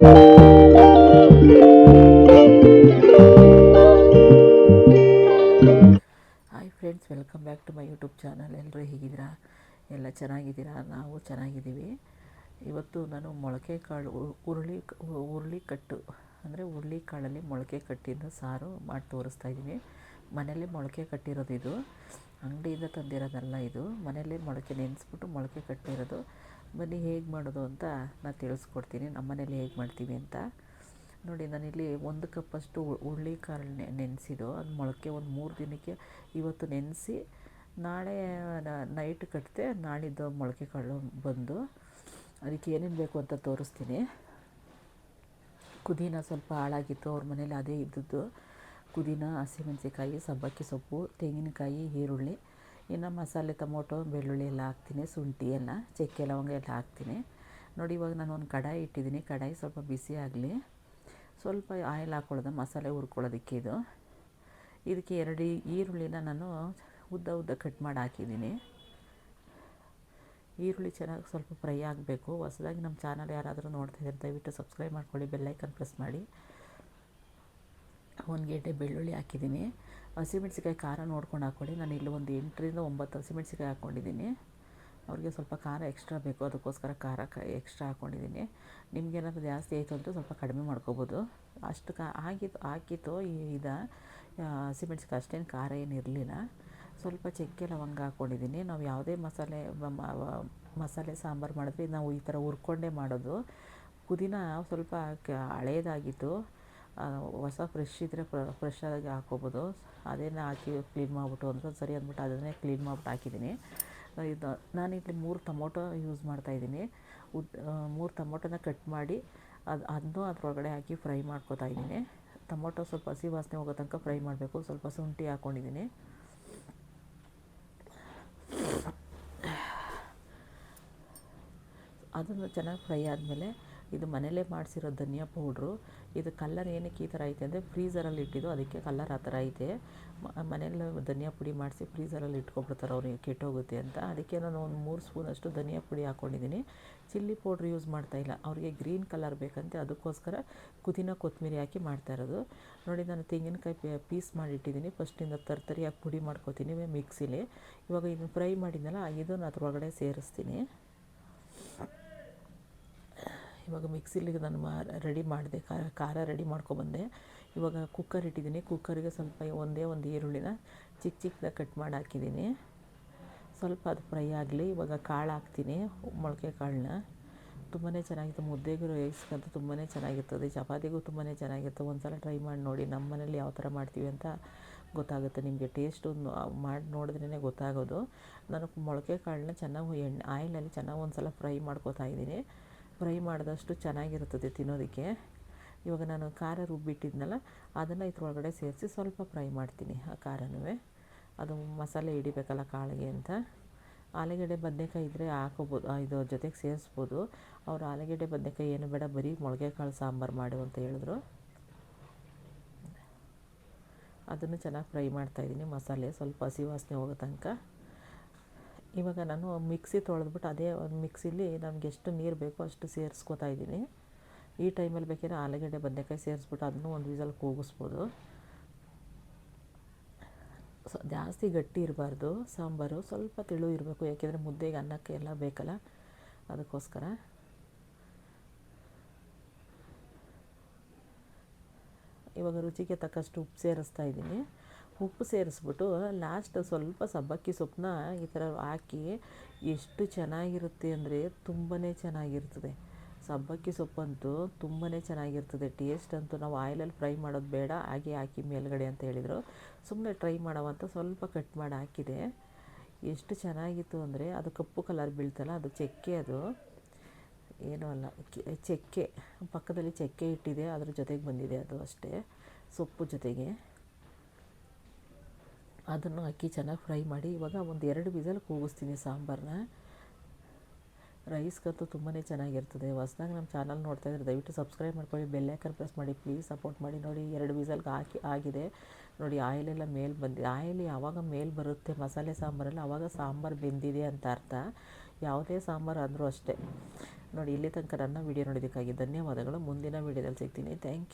Hi friends, welcome back to my YouTube channel. ಎಲ್ಲರೂ ಹೇಗಿದ್ದೀರಾ? ಎಲ್ಲ ಚೆನ್ನಾಗಿದ್ದೀರಾ? ನಾವು ಚೆನ್ನಾಗಿದ್ದೀವಿ. ಇವತ್ತು ನಾನು ಮೊಳಕೆ ಕಾಳು ಹುರುಳಿ ಕಟ್ಟು ಅಂದರೆ ಹುರುಳಿ ಕಾಳಲ್ಲಿ ಮೊಳಕೆ ಕಟ್ಟಿದ ಸಾರು ಮಾಡಿ ತೋರಿಸ್ತಾ ಇದ್ದೀನಿ. ಮನೆಯಲ್ಲೇ ಮೊಳಕೆ ಕಟ್ಟಿರೋದು ಇದು, ಅಂಗಡಿಯಿಂದ ತಂದಿರೋದಲ್ಲ. ಇದು ಮನೆಯಲ್ಲೇ ಮೊಳಕೆ ನೆನೆಸ್ಬಿಟ್ಟು ಮೊಳಕೆ ಕಟ್ಟಿರೋದು. ಬನ್ನಿ ಹೇಗೆ ಮಾಡೋದು ಅಂತ ನಾನು ತಿಳಿಸ್ಕೊಡ್ತೀನಿ, ನಮ್ಮ ಮನೇಲಿ ಹೇಗೆ ಮಾಡ್ತೀವಿ ಅಂತ. ನೋಡಿ, ನಾನಿಲ್ಲಿ 1 ಕಪ್ಪಷ್ಟು ಹುರುಳಿ ಕಾಳು ನೆನೆಸಿದ್ದು, ಅದು ಮೊಳಕೆ ಒಂದು 3 ದಿನಕ್ಕೆ ಇವತ್ತು ನೆನೆಸಿ ನಾಳೆ ನೈಟ್ ಕಟ್ಟಿದೆ. ನಾಳಿದ್ದು ಮೊಳಕೆ ಕಾಳು ಬಂದು ಅದಕ್ಕೆ ಏನೇನು ಬೇಕು ಅಂತ ತೋರಿಸ್ತೀನಿ. ಪುದೀನ ಸ್ವಲ್ಪ ಹಾಳಾಗಿತ್ತು, ಅವ್ರ ಮನೇಲಿ ಅದೇ ಇದ್ದದ್ದು. ಪುದೀನ, ಹಸಿಮೆಣಸಿಕಾಯಿ, ಸಬ್ಬಕ್ಕಿ ಸೊಪ್ಪು, ತೆಂಗಿನಕಾಯಿ, ಈರುಳ್ಳಿ, ಇನ್ನು ಮಸಾಲೆ ಟೊಮೊಟೊ, ಬೆಳ್ಳುಳ್ಳಿ ಎಲ್ಲ ಹಾಕ್ತೀನಿ, ಶುಂಠಿ ಎಲ್ಲ, ಚಕ್ಕೆ ಲವಂಗ ಎಲ್ಲ ಹಾಕ್ತೀನಿ. ನೋಡಿ, ಇವಾಗ ನಾನು ಒಂದು ಕಡಾಯಿ ಇಟ್ಟಿದ್ದೀನಿ. ಕಡಾಯಿ ಸ್ವಲ್ಪ ಬಿಸಿ ಆಗಲಿ. ಸ್ವಲ್ಪ ಆಯಿಲ್ ಹಾಕ್ಕೊಳ್ಳೋದು, ಮಸಾಲೆ ಹುರ್ಕೊಳ್ಳೋದಕ್ಕೆ. ಇದಕ್ಕೆ 2 ಈರುಳ್ಳಿನ ನಾನು ಉದ್ದ ಕಟ್ ಮಾಡಿ ಹಾಕಿದ್ದೀನಿ. ಈರುಳ್ಳಿ ಚೆನ್ನಾಗಿ ಸ್ವಲ್ಪ ಫ್ರೈ ಆಗಬೇಕು. ಹೊಸದಾಗಿ ನಮ್ಮ ಚಾನಲ್ ಯಾರಾದರೂ ನೋಡ್ತಾ ಇದ್ದಾರೆ ದಯವಿಟ್ಟು ಸಬ್ಸ್ಕ್ರೈಬ್ ಮಾಡ್ಕೊಳ್ಳಿ, ಬೆಲ್ಲೈಕನ್ ಪ್ರೆಸ್ ಮಾಡಿ. 1 ಗೆಡ್ಡೆ ಬೆಳ್ಳುಳ್ಳಿ ಹಾಕಿದ್ದೀನಿ. ಹಸಿಮೆಣಸಿಕಾಯಿ ಖಾರ ನೋಡ್ಕೊಂಡು ಹಾಕ್ಕೊಳ್ಳಿ. ನಾನು ಇಲ್ಲಿ ಒಂದು 8ರಿಂದ 9 ಹಸಿಮೆಣಸಿಕಾಯಿ ಹಾಕ್ಕೊಂಡಿದ್ದೀನಿ. ಅವ್ರಿಗೆ ಸ್ವಲ್ಪ ಖಾರ ಎಕ್ಸ್ಟ್ರಾ ಬೇಕು, ಅದಕ್ಕೋಸ್ಕರ ಖಾರ ಎಕ್ಸ್ಟ್ರಾ ಹಾಕ್ಕೊಂಡಿದ್ದೀನಿ. ನಿಮ್ಗೇನಾದ್ರು ಜಾಸ್ತಿ ಆಯಿತು ಅಂದರೆ ಸ್ವಲ್ಪ ಕಡಿಮೆ ಮಾಡ್ಕೋಬೋದು. ಅಷ್ಟು ಹಾಕಿತ್ತು ಹಸಿಮೆಣಸಿಕಾಯಿ, ಅಷ್ಟೇನು ಖಾರ ಏನು ಇರಲಿಲ್ಲ. ಸ್ವಲ್ಪ ಚಕ್ಕೆ ಲವಂಗ ಹಾಕ್ಕೊಂಡಿದ್ದೀನಿ. ನಾವು ಯಾವುದೇ ಮಸಾಲೆ ಸಾಂಬಾರು ಮಾಡಿದ್ರೆ ನಾವು ಈ ಥರ ಹುರ್ಕೊಂಡೇ ಮಾಡೋದು. ಪುದೀನ ಸ್ವಲ್ಪ ಹಳೇದಾಗಿತ್ತು, ಹೊಸ ಫ್ರೆಶ್ ಇದ್ದರೆ ಫ್ರೆಶ್ ಆಗಿ ಹಾಕ್ಕೋಬೋದು. ಅದೇನೇ ಹಾಕಿ ಕ್ಲೀನ್ ಮಾಡಿಬಿಟ್ಟು ಅಂದ್ರೆ ಸರಿ ಅಂದ್ಬಿಟ್ಟು ಅದನ್ನೇ ಕ್ಲೀನ್ ಮಾಡಿಬಿಟ್ಟು ಹಾಕಿದ್ದೀನಿ. ನಾನಿಲ್ಲಿ 3 ಟೊಮೊಟೊ ಯೂಸ್ ಮಾಡ್ತಾಯಿದ್ದೀನಿ. 3 ಟೊಮೊಟೊನ ಕಟ್ ಮಾಡಿ ಅದನ್ನೂ ಅದರೊಳಗಡೆ ಹಾಕಿ ಫ್ರೈ ಮಾಡ್ಕೊತಾ ಇದ್ದೀನಿ. ಟೊಮೊಟೊ ಸ್ವಲ್ಪ ಹಸಿ ವಾಸನೆ ಹೋಗೋ ತನಕ ಫ್ರೈ ಮಾಡಬೇಕು. ಸ್ವಲ್ಪ ಶುಂಠಿ ಹಾಕ್ಕೊಂಡಿದ್ದೀನಿ. ಅದನ್ನು ಚೆನ್ನಾಗಿ ಫ್ರೈ ಆದಮೇಲೆ ಇದು ಮನೇಲೇ ಮಾಡಿಸಿರೋ ಧನಿಯಾ ಪೌಡ್ರು. ಇದು ಕಲ್ಲರ್ ಏನಕ್ಕೆ ಈ ಥರ ಐತೆ ಅಂದರೆ ಫ್ರೀಝರಲ್ಲಿ ಇಟ್ಟಿದ್ದು, ಅದಕ್ಕೆ ಕಲ್ಲರ್ ಆ ಥರ ಐತೆ. ಮನೆಯಲ್ಲೇ ಧನಿಯಾ ಪುಡಿ ಮಾಡಿಸಿ ಫ್ರೀಝರಲ್ಲಿ ಇಟ್ಕೊಬಿಡ್ತಾರೆ ಅವ್ರಿಗೆ, ಕೆಟ್ಟೋಗುತ್ತೆ ಅಂತ. ಅದಕ್ಕೆ ನಾನು ಒಂದು 3 ಸ್ಪೂನಷ್ಟು ಧನಿಯಾ ಪುಡಿ ಹಾಕ್ಕೊಂಡಿದ್ದೀನಿ. ಚಿಲ್ಲಿ ಪೌಡ್ರ್ ಯೂಸ್ ಮಾಡ್ತಾಯಿಲ್ಲ, ಅವ್ರಿಗೆ ಗ್ರೀನ್ ಕಲರ್ ಬೇಕಂತೆ, ಅದಕ್ಕೋಸ್ಕರ ಪುದೀನ ಕೊತ್ತಂಬರಿ ಹಾಕಿ ಮಾಡ್ತಾಯಿರೋದು. ನೋಡಿ, ನಾನು ತೆಂಗಿನಕಾಯಿ ಪೀಸ್ ಮಾಡಿಟ್ಟಿದ್ದೀನಿ. ಫಸ್ಟಿಂದ ತರಿಯಾಗಿ ಪುಡಿ ಮಾಡ್ಕೊತೀನಿ ಮಿಕ್ಸಿಲಿ. ಇವಾಗ ಇದನ್ನು ಫ್ರೈ ಮಾಡಿದ್ನಲ್ಲ, ಇದನ್ನು ಅದ್ರೊಳಗಡೆ ಸೇರಿಸ್ತೀನಿ. ಇವಾಗ ಮಿಕ್ಸಿಲಿಗೆ ನಾನು ರೆಡಿ ಮಾಡಿದೆ, ಖಾರ ರೆಡಿ ಮಾಡ್ಕೊಬಂದೆ. ಇವಾಗ ಕುಕ್ಕರ್ ಇಟ್ಟಿದ್ದೀನಿ. ಕುಕ್ಕರಿಗೆ ಸ್ವಲ್ಪ ಒಂದೇ ಒಂದು ಈರುಳ್ಳಿನ ಚಿಕ್ಕದಾಗಿ ಕಟ್ ಮಾಡಿ ಹಾಕಿದ್ದೀನಿ. ಸ್ವಲ್ಪ ಅದು ಫ್ರೈ ಆಗಲಿ. ಇವಾಗ ಕಾಳು ಹಾಕ್ತೀನಿ, ಮೊಳಕೆ ಕಾಳನ್ನ. ತುಂಬಾ ಚೆನ್ನಾಗಿತ್ತು, ಮುದ್ದೆಗೂ ರೈಸ್ಗಂತೂ ತುಂಬಾ ಚೆನ್ನಾಗಿರ್ತದೆ, ಚಪಾತಿಗೂ ತುಂಬಾ ಚೆನ್ನಾಗಿರುತ್ತೆ. ಒಂದು ಸಲ ಟ್ರೈ ಮಾಡಿ ನೋಡಿ. ನಮ್ಮ ಮನೇಲಿ ಯಾವ ಥರ ಮಾಡ್ತೀವಿ ಅಂತ ಗೊತ್ತಾಗುತ್ತೆ ನಿಮಗೆ. ಟೇಸ್ಟು ಮಾಡಿ ನೋಡಿದ್ರೇ ಗೊತ್ತಾಗೋದು. ನಾನು ಮೊಳಕೆ ಕಾಳನ್ನ ಚೆನ್ನಾಗಿ ಆಯಿಲಲ್ಲಿ ಚೆನ್ನಾಗಿ ಒಂದು ಸಲ ಫ್ರೈ ಮಾಡ್ಕೊತಾ ಇದ್ದೀನಿ. ಫ್ರೈ ಮಾಡಿದಷ್ಟು ಚೆನ್ನಾಗಿರ್ತದೆ ತಿನ್ನೋದಕ್ಕೆ. ಇವಾಗ ನಾನು ಖಾರ ರುಬ್ಬಿಟ್ಟಿದ್ನಲ್ಲ, ಅದನ್ನು ಇದ್ರೊಳಗಡೆ ಸೇರಿಸಿ ಸ್ವಲ್ಪ ಫ್ರೈ ಮಾಡ್ತೀನಿ. ಆ ಖಾರನೂ ಅದು ಮಸಾಲೆ ಹಿಡಿಬೇಕಲ್ಲ ಕಾಳಿಗೆ ಅಂತ. ಆಲೂಗಡ್ಡೆ ಬದನೆಕಾಯಿ ಇದ್ದರೆ ಹಾಕೋಬೋದು, ಇದು ಜೊತೆಗೆ ಸೇರಿಸ್ಬೋದು. ಅವರು ಆಲೂಗಡ್ಡೆ ಬದನೆಕಾಯಿ ಏನು ಬೇಡ, ಬರೀ ಮೊಳಕೆ ಕಾಳು ಸಾಂಬಾರು ಮಾಡು ಅಂತ ಹೇಳಿದ್ರು. ಅದನ್ನು ಚೆನ್ನಾಗಿ ಫ್ರೈ ಮಾಡ್ತಾಯಿದ್ದೀನಿ, ಮಸಾಲೆ ಸ್ವಲ್ಪ ಹಸಿ ವಾಸನೆ ಹೋಗೋ ತನಕ. ಇವಾಗ ನಾನು ಮಿಕ್ಸಿ ತೊಳೆದ್ಬಿಟ್ಟು ಅದೇ ಒಂದು ಮಿಕ್ಸಿಲಿ ನಮಗೆ ಎಷ್ಟು ನೀರು ಬೇಕೋ ಅಷ್ಟು ಸೇರಿಸ್ಕೊತಾ ಇದ್ದೀನಿ. ಈ ಟೈಮಲ್ಲಿ ಬೇಕಾದ್ರೆ ಆಲೂಗಡ್ಡೆ ಬದನೆಕಾಯಿ ಸೇರಿಸ್ಬಿಟ್ಟು ಅದನ್ನು ಒಂದು ವಿಸಲ್ ಕೂಗಿಸ್ಬೋದು. ಜಾಸ್ತಿ ಗಟ್ಟಿ ಇರಬಾರ್ದು ಸಾಂಬಾರು, ಸ್ವಲ್ಪ ತೆಳು ಇರಬೇಕು, ಯಾಕೆಂದರೆ ಮುದ್ದೆಗೆ ಅನ್ನಕ್ಕೆ ಎಲ್ಲ ಬೇಕಲ್ಲ, ಅದಕ್ಕೋಸ್ಕರ. ಇವಾಗ ರುಚಿಗೆ ತಕ್ಕಷ್ಟು ಉಪ್ಪು ಸೇರಿಸ್ತಾ ಇದ್ದೀನಿ. ಉಪ್ಪು ಸೇರಿಸ್ಬಿಟ್ಟು ಲಾಸ್ಟ್ ಸ್ವಲ್ಪ ಸಬ್ಬಕ್ಕಿ ಸೊಪ್ಪನ್ನ ಈ ಥರ ಹಾಕಿ ಎಷ್ಟು ಚೆನ್ನಾಗಿರುತ್ತೆ ಅಂದರೆ ತುಂಬಾ ಚೆನ್ನಾಗಿರ್ತದೆ. ಸಬ್ಬಕ್ಕಿ ಸೊಪ್ಪಂತೂ ತುಂಬಾ ಚೆನ್ನಾಗಿರ್ತದೆ. ಟೇಸ್ಟ್ ಅಂತೂ ನಾವು ಆಯಿಲಲ್ಲಿ ಫ್ರೈ ಮಾಡೋದು ಬೇಡ, ಹಾಗೆ ಹಾಕಿ ಮೇಲ್ಗಡೆ ಅಂತ ಹೇಳಿದರು. ಸುಮ್ಮನೆ ಟ್ರೈ ಮಾಡೋವಂತ ಸ್ವಲ್ಪ ಕಟ್ ಮಾಡಿ ಹಾಕಿದೆ. ಎಷ್ಟು ಚೆನ್ನಾಗಿತ್ತು ಅಂದರೆ, ಅದು ಕಪ್ಪು ಕಲರ್ ಬೀಳ್ತಲ್ಲ, ಅದು ಚಕ್ಕೆ, ಅದು ಏನೂ ಅಲ್ಲ, ಚಕ್ಕೆ. ಪಕ್ಕದಲ್ಲಿ ಚಕ್ಕೆ ಇಟ್ಟಿದೆ, ಅದ್ರ ಜೊತೆಗೆ ಬಂದಿದೆ ಅದು ಅಷ್ಟೇ, ಸೊಪ್ಪು ಜೊತೆಗೆ. ಅದನ್ನು ಹಾಕಿ ಚೆನ್ನಾಗಿ ಫ್ರೈ ಮಾಡಿ ಇವಾಗ ಒಂದು 2 ವಿಸಲ್ ಕೂಗಿಸ್ತೀನಿ ಸಾಂಬಾರನ್ನ. ರೈಸ್ಗಂತೂ ತುಂಬಾ ಚೆನ್ನಾಗಿರ್ತದೆ. ಹೊಸದಾಗಿ ನಮ್ಮ ಚಾನಲ್ ನೋಡ್ತಾ ಇದ್ದರೆ ದಯವಿಟ್ಟು ಸಬ್ಸ್ಕ್ರೈಬ್ ಮಾಡ್ಕೊಳ್ಳಿ, ಬೆಲ್ಲೈಕನ್ ಪ್ರೆಸ್ ಮಾಡಿ, ಪ್ಲೀಸ್ ಸಪೋರ್ಟ್ ಮಾಡಿ. ನೋಡಿ, 2 ವಿಸಲ್ಗೆ ಆಗಿದೆ. ನೋಡಿ, ಆಯಿಲೆಲ್ಲ ಮೇಲೆ ಬಂದಿದೆ. ಆಯಿಲ್ ಯಾವಾಗ ಮೇಲೆ ಬರುತ್ತೆ ಮಸಾಲೆ ಸಾಂಬಾರಲ್ಲಿ, ಆವಾಗ ಸಾಂಬಾರು ಬೆಂದಿದೆ ಅಂತ ಅರ್ಥ. ಯಾವುದೇ ಸಾಂಬಾರು ಅಂದರೂ ಅಷ್ಟೇ, ನೋಡಿ ಇಲ್ಲಿ ತನಕ ನನ್ನ ವೀಡಿಯೋ ನೋಡೋದಕ್ಕಾಗಿ ಧನ್ಯವಾದಗಳು. ಮುಂದಿನ ವೀಡಿಯೋದಲ್ಲಿ ಸಿಗ್ತೀನಿ. Thank you.